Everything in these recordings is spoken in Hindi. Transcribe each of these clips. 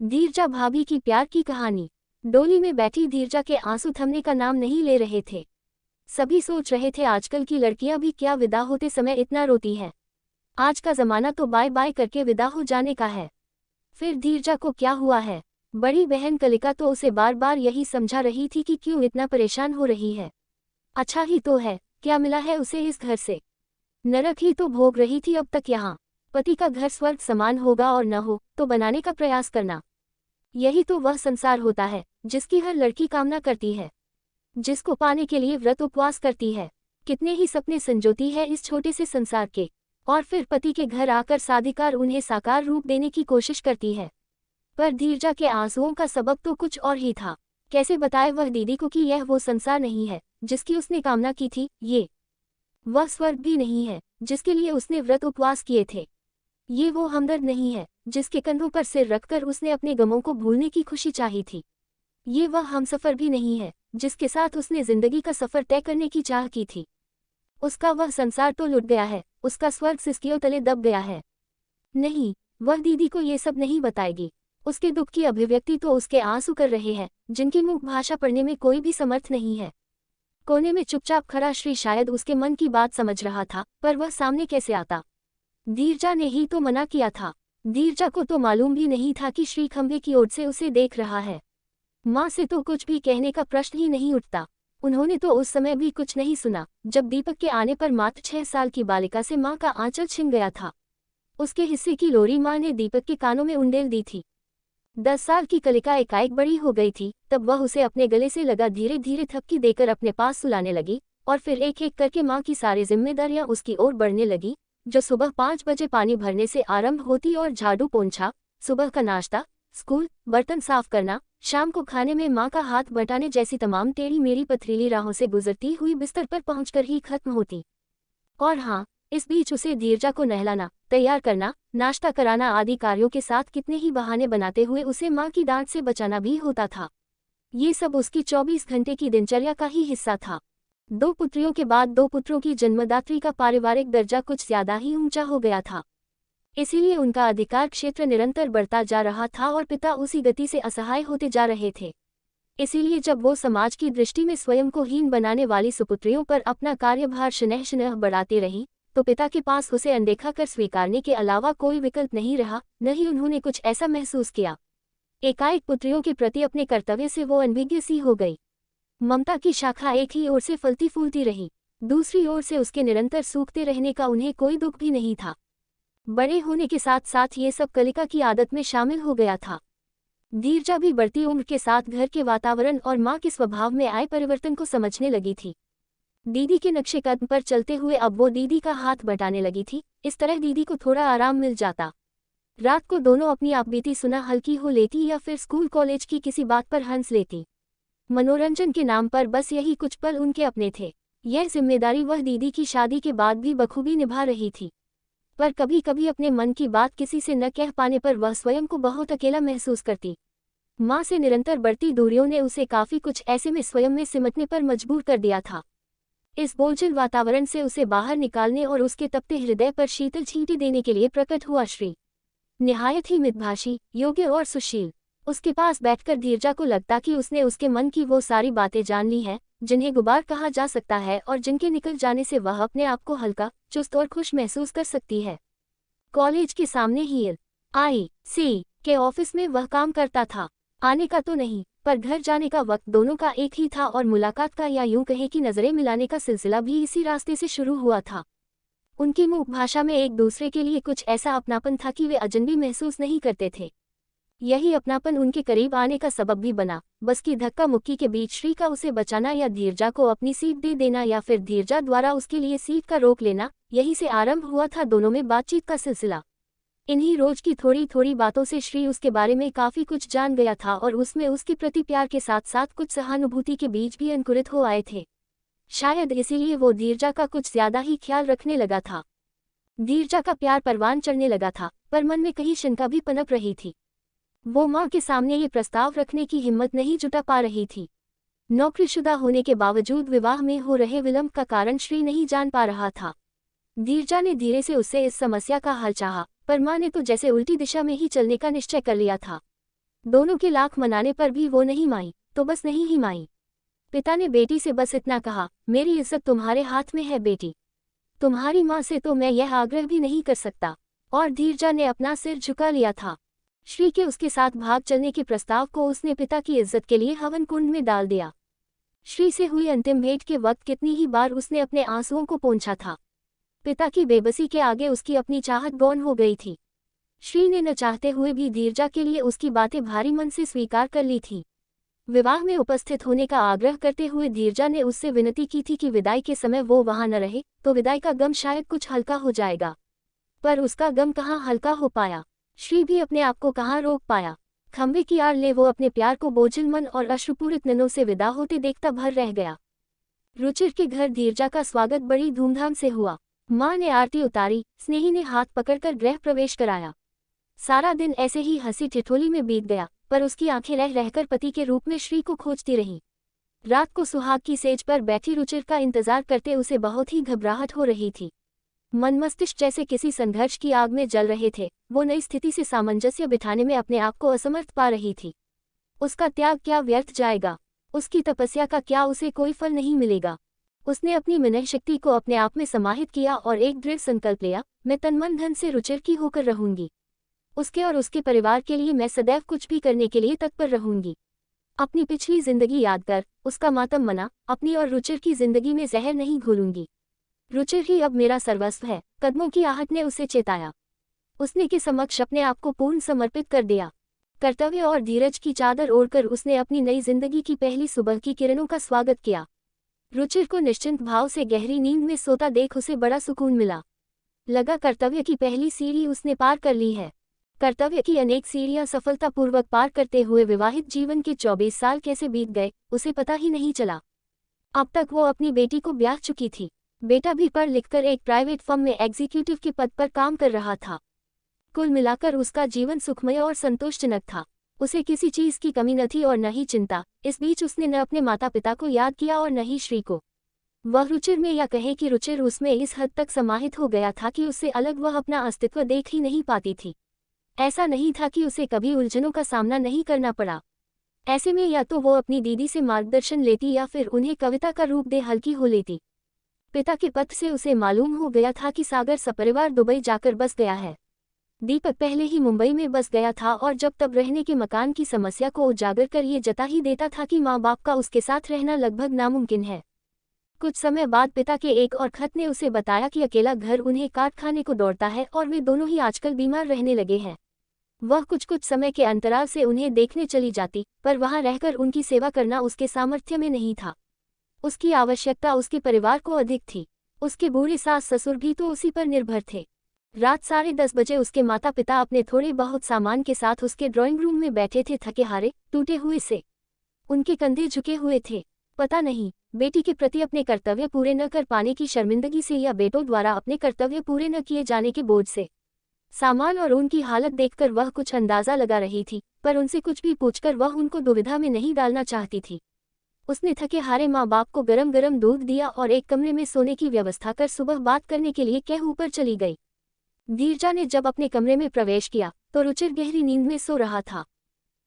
धीरजा भाभी की प्यार की कहानी। डोली में बैठी धीरजा के आंसू थमने का नाम नहीं ले रहे थे। सभी सोच रहे थे आजकल की लड़कियां भी क्या विदा होते समय इतना रोती है। आज का जमाना तो बाय बाय करके विदा हो जाने का है। फिर धीरजा को क्या हुआ है? बड़ी बहन कलिका तो उसे बार बार यही समझा रही थी कि क्यों इतना परेशान हो रही है। अच्छा ही तो है, क्या मिला है उसे इस घर से? नरक ही तो भोग रही थी अब तक यहाँ। पति का घर स्वर्ग समान होगा और न हो तो बनाने का प्रयास करना। यही तो वह संसार होता है जिसकी हर लड़की कामना करती है, जिसको पाने के लिए व्रत उपवास करती है। कितने ही सपने संजोती है इस छोटे से संसार के, और फिर पति के घर आकर साधिकार उन्हें साकार रूप देने की कोशिश करती है। पर धीरजा के आंसुओं का सबब तो कुछ और ही था। कैसे बताए वह दीदी को कि यह वो संसार नहीं है जिसकी उसने कामना की थी, ये वह स्वर्ग भी नहीं है जिसके लिए उसने व्रत उपवास किए थे, ये वो हमदर्द नहीं है जिसके कंधों पर सिर रखकर उसने अपने गमों को भूलने की खुशी चाही थी, ये वह हमसफर भी नहीं है जिसके साथ उसने जिंदगी का सफर तय करने की चाह की थी। उसका वह संसार तो लुट गया है, उसका स्वर्ग सिसकियों तले दब गया है। नहीं, वह दीदी को ये सब नहीं बताएगी। उसके दुख की अभिव्यक्ति तो उसके आंसू कर रहे हैं जिनकी मुख भाषा पढ़ने में कोई भी समर्थ नहीं है। कोने में चुपचाप खड़ा श्री शायद उसके मन की बात समझ रहा था, पर वह सामने कैसे आता? धीरजा ने ही तो मना किया था। धीरजा को तो मालूम भी नहीं था कि श्री खंभे की ओर से उसे देख रहा है। माँ से तो कुछ भी कहने का प्रश्न ही नहीं उठता। उन्होंने तो उस समय भी कुछ नहीं सुना जब दीपक के आने पर मात्र 6 साल की बालिका से माँ का आंचल छिन गया था। उसके हिस्से की लोरी माँ ने दीपक के कानों में उंडेल दी थी। 10 साल की कलिका एकाएक बड़ी हो गई थी, तब वह उसे अपने गले से लगा धीरे धीरे थपकी देकर अपने पास सुलाने लगी, और फिर एक एक करके माँ की सारी जिम्मेदारियां उसकी ओर बढ़ने लगी, जो सुबह 5 बजे पानी भरने से आरंभ होती और झाड़ू पोंछा, सुबह का नाश्ता, स्कूल, बर्तन साफ करना, शाम को खाने में माँ का हाथ बटाने जैसी तमाम टेढ़ी मेरी पथरीली राहों से गुजरती हुई बिस्तर पर पहुंचकर ही खत्म होती। और हाँ, इस बीच उसे धीरजा को नहलाना, तैयार करना, नाश्ता कराना आदि कार्यों के साथ कितने ही बहाने बनाते हुए उसे माँ की डांट से बचाना भी होता था। ये सब उसकी 24 घंटे की दिनचर्या का ही हिस्सा था। 2 पुत्रियों के बाद 2 पुत्रों की जन्मदात्री का पारिवारिक दर्जा कुछ ज्यादा ही ऊंचा हो गया था, इसीलिए उनका अधिकार क्षेत्र निरंतर बढ़ता जा रहा था और पिता उसी गति से असहाय होते जा रहे थे। इसीलिए जब वो समाज की दृष्टि में स्वयं को हीन बनाने वाली सुपुत्रियों पर अपना कार्यभार शनह बढ़ाती रही, तो पिता के पास उसे अनदेखा कर स्वीकारने के अलावा कोई विकल्प नहीं रहा। न ही उन्होंने कुछ ऐसा महसूस किया। एकाएक पुत्रियों के प्रति अपने कर्तव्य से वो अनभिज्ञ सी हो गई। ममता की शाखा एक ही ओर से फलती फूलती रही, दूसरी ओर से उसके निरंतर सूखते रहने का उन्हें कोई दुख भी नहीं था। बड़े होने के साथ साथ ये सब कलिका की आदत में शामिल हो गया था। धीरजा भी बढ़ती उम्र के साथ घर के वातावरण और माँ के स्वभाव में आए परिवर्तन को समझने लगी थी। दीदी के नक्शे कदम पर चलते हुए अब वो दीदी का हाथ बटाने लगी थी। इस तरह दीदी को थोड़ा आराम मिल जाता। रात को दोनों अपनी आपबीती सुना हल्की हो लेती या फिर स्कूल कॉलेज की किसी बात पर हंस लेती। मनोरंजन के नाम पर बस यही कुछ पल उनके अपने थे। यह जिम्मेदारी वह दीदी की शादी के बाद भी बखूबी निभा रही थी। पर कभी कभी अपने मन की बात किसी से न कह पाने पर वह स्वयं को बहुत अकेला महसूस करती। माँ से निरंतर बढ़ती दूरियों ने उसे काफी कुछ ऐसे में स्वयं में सिमटने पर मजबूर कर दिया था। इस बोझिल वातावरण से उसे बाहर निकालने और उसके तपते हृदय पर शीतल छींटी देने के लिए प्रकट हुआ श्री। निहायत ही मितभाषी, योग्य और सुशील। उसके पास बैठकर धीरजा को लगता कि उसने उसके मन की वो सारी बातें जान ली हैं जिन्हें गुबार कहा जा सकता है और जिनके निकल जाने से वह अपने आप को हल्का, चुस्त और खुश महसूस कर सकती है। कॉलेज के सामने ही LIC के ऑफिस में वह काम करता था। आने का तो नहीं, पर घर जाने का वक्त दोनों का एक ही था और मुलाकात का या यूं कहे कि नजरें मिलाने का सिलसिला भी इसी रास्ते से शुरू हुआ था। उनकी मुख भाषा में एक दूसरे के लिए कुछ ऐसा अपनापन था कि वे अजनबी महसूस नहीं करते थे। यही अपनापन उनके करीब आने का सबब भी बना। बस की धक्का मुक्की के बीच श्री का उसे बचाना या धीरजा को अपनी सीट दे देना या फिर धीरजा द्वारा उसके लिए सीट का रोक लेना, यही से आरंभ हुआ था दोनों में बातचीत का सिलसिला। इन्हीं रोज की थोड़ी थोड़ी बातों से श्री उसके बारे में काफी कुछ जान गया था और उसमें उसके प्रति प्यार के साथ साथ कुछ सहानुभूति के बीज भी अंकुरित हो आए थे। शायद इसीलिए वो धीरजा का कुछ ज्यादा ही ख्याल रखने लगा था। धीरजा का प्यार परवान चढ़ने लगा था, पर मन में कहीं शंका भी पनप रही थी। वो माँ के सामने ये प्रस्ताव रखने की हिम्मत नहीं जुटा पा रही थी। नौकरीशुदा होने के बावजूद विवाह में हो रहे विलंब का कारण श्री नहीं जान पा रहा था। धीरजा ने धीरे से उससे इस समस्या का हल चाहा, पर माँ ने तो जैसे उल्टी दिशा में ही चलने का निश्चय कर लिया था। दोनों के लाख मनाने पर भी वो नहीं माई, तो बस नहीं ही माई। पिता ने बेटी से बस इतना कहा, मेरी इज्जत तुम्हारे हाथ में है बेटी, तुम्हारी माँ से तो मैं यह आग्रह भी नहीं कर सकता। और धीरजा ने अपना सिर झुका लिया था। श्री के उसके साथ भाग चलने के प्रस्ताव को उसने पिता की इज्जत के लिए हवन कुंड में डाल दिया। श्री से हुई अंतिम भेंट के वक्त कितनी ही बार उसने अपने आंसुओं को पोंछा था। पिता की बेबसी के आगे उसकी अपनी चाहत गौण हो गई थी। श्री ने न चाहते हुए भी धीरजा के लिए उसकी बातें भारी मन से स्वीकार कर ली थी। विवाह में उपस्थित होने का आग्रह करते हुए धीरजा ने उससे विनती की थी कि विदाई के समय वो वहां न रहे तो विदाई का गम शायद कुछ हल्का हो जाएगा। पर उसका गम कहाँ हल्का हो पाया। श्री भी अपने आप को कहाँ रोक पाया। खंबे की आड़ ले वो अपने प्यार को बोझिल मन और अश्रुपूरित नैनों से विदा होते देखता भर रह गया। रुचिर के घर धीरजा का स्वागत बड़ी धूमधाम से हुआ। माँ ने आरती उतारी, स्नेही ने हाथ पकड़कर गृह प्रवेश कराया। सारा दिन ऐसे ही हंसी ठिठोली में बीत गया, पर उसकी आंखें रह रहकर पति के रूप में श्री को खोजती रहीं। रात को सुहाग की सेज पर बैठी रुचिर का इंतजार करते उसे बहुत ही घबराहट हो रही थी। मन मस्तिष्क जैसे किसी संघर्ष की आग में जल रहे थे। वो नई स्थिति से सामंजस्य बिठाने में अपने आप को असमर्थ पा रही थी। उसका त्याग क्या व्यर्थ जाएगा, उसकी तपस्या का क्या उसे कोई फल नहीं मिलेगा। उसने अपनी मनः शक्ति को अपने आप में समाहित किया और एक दृढ़ संकल्प लिया, मैं तन मन धन से रुचिर की होकर रहूंगी। उसके और उसके परिवार के लिए मैं सदैव कुछ भी करने के लिए तत्पर रहूंगी। अपनी पिछली जिंदगी याद कर उसका मातम मना, अपनी और रुचिर की जिंदगी में जहर नहीं घोलूंगी। रुचिर ही अब मेरा सर्वस्व है। कदमों की आहट ने उसे चेताया। उसने के समक्ष अपने आप को पूर्ण समर्पित कर दिया। कर्तव्य और धीरज की चादर ओढ़कर उसने अपनी नई जिंदगी की पहली सुबह की किरणों का स्वागत किया। रुचिर को निश्चिंत भाव से गहरी नींद में सोता देख उसे बड़ा सुकून मिला। लगा कर्तव्य की पहली सीढ़ी उसने पार कर ली है। कर्तव्य की अनेक सीढ़ियां सफलतापूर्वक पार करते हुए विवाहित जीवन के 24 साल कैसे बीत गए उसे पता ही नहीं चला। अब तक वो अपनी बेटी को ब्याह चुकी थी। बेटा भी पढ़ लिखकर एक प्राइवेट फर्म में एग्जीक्यूटिव के पद पर काम कर रहा था। कुल मिलाकर उसका जीवन सुखमय और संतोषजनक था। उसे किसी चीज की कमी न थी और न ही चिंता। इस बीच उसने न अपने माता पिता को याद किया और न ही श्री को। वह रुचिर में या कहे कि रुचिर उसमें इस हद तक समाहित हो गया था कि उससे अलग वह अपना अस्तित्व देख ही नहीं पाती थी। ऐसा नहीं था कि उसे कभी उलझनों का सामना नहीं करना पड़ा। ऐसे में या तो वो अपनी दीदी से मार्गदर्शन लेती या फिर उन्हें कविता का रूप दे हल्की हो लेती। पिता के पत्र से उसे मालूम हो गया था कि सागर सपरिवार दुबई जाकर बस गया है। दीपक पहले ही मुंबई में बस गया था और जब तब रहने के मकान की समस्या को उजागर कर ये जता ही देता था कि माँ बाप का उसके साथ रहना लगभग नामुमकिन है। कुछ समय बाद पिता के एक और खत ने उसे बताया कि अकेला घर उन्हें काट खाने को दौड़ता है और वे दोनों ही आजकल बीमार रहने लगे हैं। वह कुछ समय के अंतराल से उन्हें देखने चली जाती, पर वहां रहकर उनकी सेवा करना उसके सामर्थ्य में नहीं था। उसकी आवश्यकता उसके परिवार को अधिक थी। उसके बूढ़े सास ससुर भी तो उसी पर निर्भर थे। रात 10:30 बजे उसके माता पिता अपने थोड़े बहुत सामान के साथ उसके ड्राइंग रूम में बैठे थे, थके हारे टूटे हुए से। उनके कंधे झुके हुए थे। पता नहीं बेटी के प्रति अपने कर्तव्य पूरे न कर पाने की शर्मिंदगी से या बेटों द्वारा अपने कर्तव्य पूरे न किए जाने के बोझ से। सामान और उनकी हालत देखकर वह कुछ अंदाजा लगा रही थी, पर उनसे कुछ भी पूछकर वह उनको दुविधा में नहीं डालना चाहती थी। उसने थके हारे माँ बाप को गरम गरम दूध दिया और एक कमरे में सोने की व्यवस्था कर सुबह बात करने के लिए कह ऊपर चली गई। धीरजा ने जब अपने कमरे में प्रवेश किया तो रुचिर गहरी नींद में सो रहा था।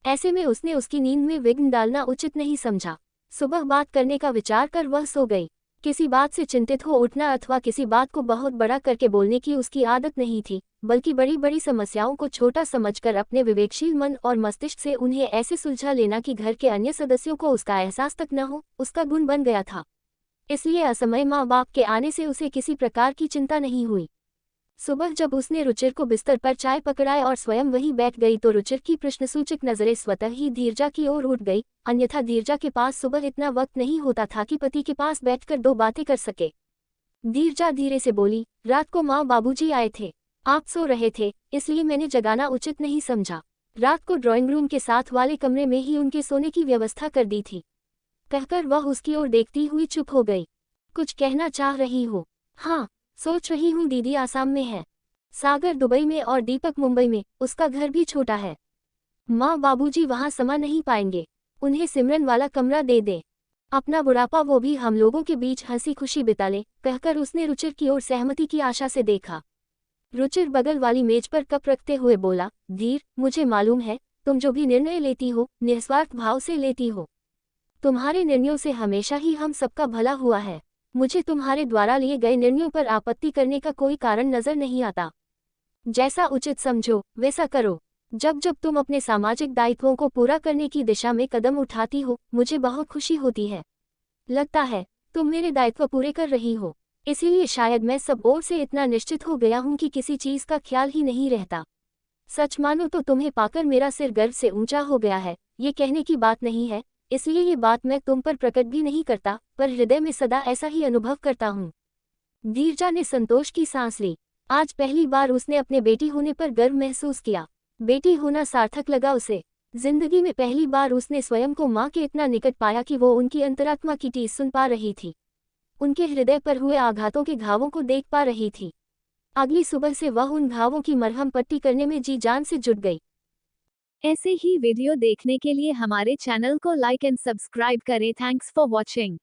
ऐसे में उसने उसकी नींद में विघ्न डालना उचित नहीं समझा। सुबह बात करने का विचार कर वह सो गई। किसी बात से चिंतित हो उठना अथवा किसी बात को बहुत बड़ा करके बोलने की उसकी आदत नहीं थी, बल्कि बड़ी बड़ी समस्याओं को छोटा समझकर अपने विवेकशील मन और मस्तिष्क से उन्हें ऐसे सुलझा लेना कि घर के अन्य सदस्यों को उसका एहसास तक न हो, उसका गुण बन गया था। इसलिए असमय माँ बाप के आने से उसे किसी प्रकार की चिंता नहीं हुई। सुबह जब उसने रुचिर को बिस्तर पर चाय पकड़ाए और स्वयं वहीं बैठ गई तो रुचिर की प्रश्नसूचक नजरें स्वतः ही धीरजा की ओर उठ गई। अन्यथा धीरजा के पास सुबह इतना वक्त नहीं होता था कि पति के पास बैठकर 2 बातें कर सके। धीरजा धीरे से बोली, रात को माँ बाबूजी आए थे, आप सो रहे थे, इसलिए मैंने जगाना उचित नहीं समझा। रात को ड्राइंग रूम के साथ वाले कमरे में ही उनके सोने की व्यवस्था कर दी थी। कहकर वह उसकी ओर देखती हुई चुप हो गई। कुछ कहना चाह रही हो? हाँ, सोच रही हूँ दीदी आसाम में है, सागर दुबई में और दीपक मुंबई में। उसका घर भी छोटा है। माँ बाबूजी वहाँ समा नहीं पाएंगे, उन्हें सिमरन वाला कमरा दे दे। अपना बुढ़ापा वो भी हम लोगों के बीच हंसी खुशी बिता ले। कहकर उसने रुचिर की ओर सहमति की आशा से देखा। रुचिर बगल वाली मेज पर कप रखते हुए बोला, धीर, मुझे मालूम है तुम जो भी निर्णय लेती हो निस्वार्थ भाव से लेती हो। तुम्हारे निर्णयों से हमेशा ही हम सबका भला हुआ है। मुझे तुम्हारे द्वारा लिए गए निर्णयों पर आपत्ति करने का कोई कारण नजर नहीं आता। जैसा उचित समझो वैसा करो। जब जब तुम अपने सामाजिक दायित्वों को पूरा करने की दिशा में कदम उठाती हो मुझे बहुत खुशी होती है। लगता है तुम मेरे दायित्व पूरे कर रही हो, इसीलिए शायद मैं सब ओर से इतना निश्चित हो गया हूं कि किसी चीज का ख्याल ही नहीं रहता। सच मानो तो तुम्हें पाकर मेरा सिर गर्व से ऊंचा हो गया है। ये कहने की बात नहीं है, इसलिए ये बात मैं तुम पर प्रकट भी नहीं करता, पर हृदय में सदा ऐसा ही अनुभव करता हूँ। धीरजा ने संतोष की सांस ली। आज पहली बार उसने अपने बेटी होने पर गर्व महसूस किया। बेटी होना सार्थक लगा उसे। जिंदगी में पहली बार उसने स्वयं को माँ के इतना निकट पाया कि वो उनकी अंतरात्मा की टीस सुन पा रही थी, उनके हृदय पर हुए आघातों के घावों को देख पा रही थी। अगली सुबह से वह उन घावों की मरहम पट्टी करने में जी जान से जुट गई। ऐसे ही वीडियो देखने के लिए हमारे चैनल को लाइक एंड सब्सक्राइब करें। Thanks for watching.